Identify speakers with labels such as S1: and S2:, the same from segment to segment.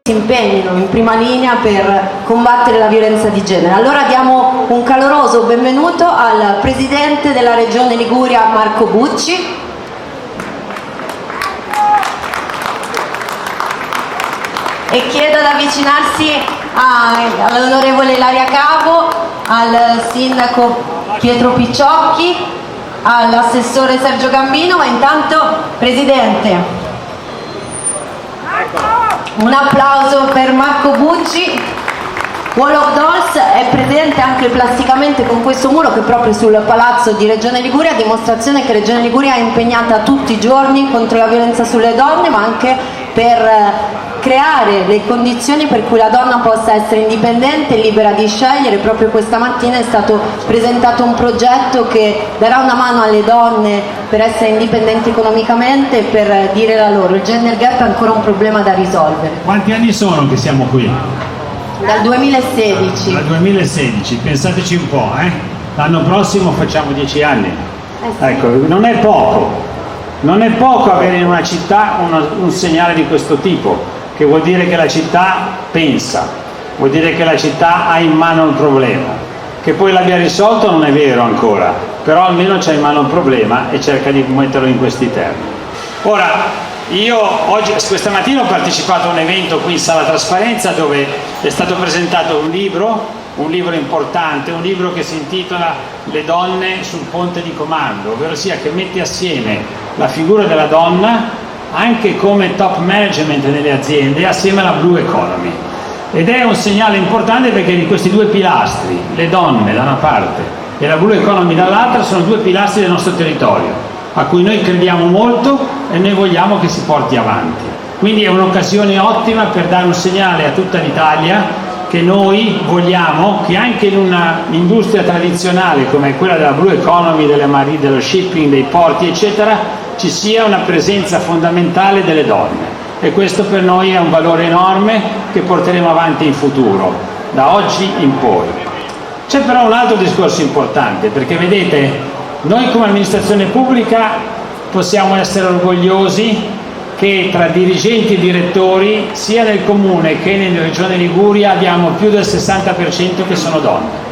S1: si impegnino in prima linea per combattere la violenza di genere. Allora diamo un caloroso benvenuto al Presidente della Regione Liguria Marco Bucci. E chiedo di avvicinarsi all'onorevole Ilaria Cavo, al Sindaco Pietro Picciocchi, all'assessore Sergio Gambino. Ma intanto, Presidente, un applauso per Marco Bucci. Wall of Dolls è presente anche plasticamente con questo muro che è proprio sul palazzo di Regione Liguria, a dimostrazione che Regione Liguria è impegnata tutti i giorni contro la violenza sulle donne, ma anche per creare le condizioni per cui la donna possa essere indipendente e libera di scegliere. Proprio questa mattina è stato presentato un progetto che darà una mano alle donne per essere indipendenti economicamente e per dire la loro. Il gender gap è ancora un problema da risolvere.
S2: Quanti anni sono che siamo qui?
S1: Dal 2016.
S2: Dal 2016, pensateci un po', L'anno prossimo facciamo 10 anni.
S1: Sì.
S2: Ecco, non è poco. Non è poco avere in una città un segnale di questo tipo, che vuol dire che la città pensa, vuol dire che la città ha in mano un problema. Che poi l'abbia risolto non è vero ancora, però almeno c'ha in mano un problema e cerca di metterlo in questi termini. Ora, io questa mattina ho partecipato a un evento qui in Sala Trasparenza dove è stato presentato un libro importante, un libro che si intitola Le donne sul ponte di comando, ovvero sia che mette assieme la figura della donna anche come top management nelle aziende assieme alla Blue Economy. Ed è un segnale importante perché di questi due pilastri, le donne da una parte e la Blue Economy dall'altra, sono due pilastri del nostro territorio a cui noi crediamo molto e noi vogliamo che si porti avanti. Quindi è un'occasione ottima per dare un segnale a tutta l'Italia che noi vogliamo che anche in un'industria tradizionale come quella della Blue Economy, dello shipping, dei porti eccetera, ci sia una presenza fondamentale delle donne, e questo per noi è un valore enorme che porteremo avanti in futuro, da oggi in poi. C'è però un altro discorso importante, perché vedete, noi come amministrazione pubblica possiamo essere orgogliosi che tra dirigenti e direttori, sia nel Comune che nella Regione Liguria, abbiamo più del 60% che sono donne.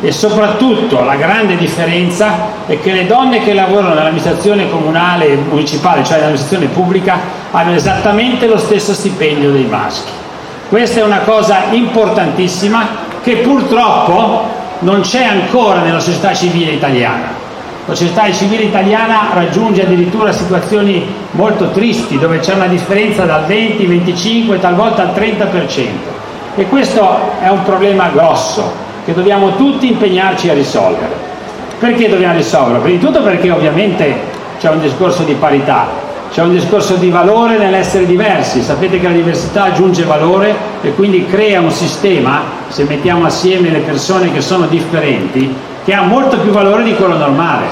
S2: E soprattutto la grande differenza è che le donne che lavorano nell'amministrazione comunale e municipale, cioè nell'amministrazione pubblica, hanno esattamente lo stesso stipendio dei maschi. Questa è una cosa importantissima che purtroppo non c'è ancora nella società civile italiana. La società civile italiana raggiunge addirittura situazioni molto tristi, dove c'è una differenza dal 20, 25, talvolta al 30%. E questo è un problema grosso, che dobbiamo tutti impegnarci a risolvere. Perché dobbiamo risolverlo? Prima di tutto perché ovviamente c'è un discorso di parità, c'è un discorso di valore nell'essere diversi. Sapete che la diversità aggiunge valore e quindi crea un sistema, se mettiamo assieme le persone che sono differenti, che ha molto più valore di quello normale.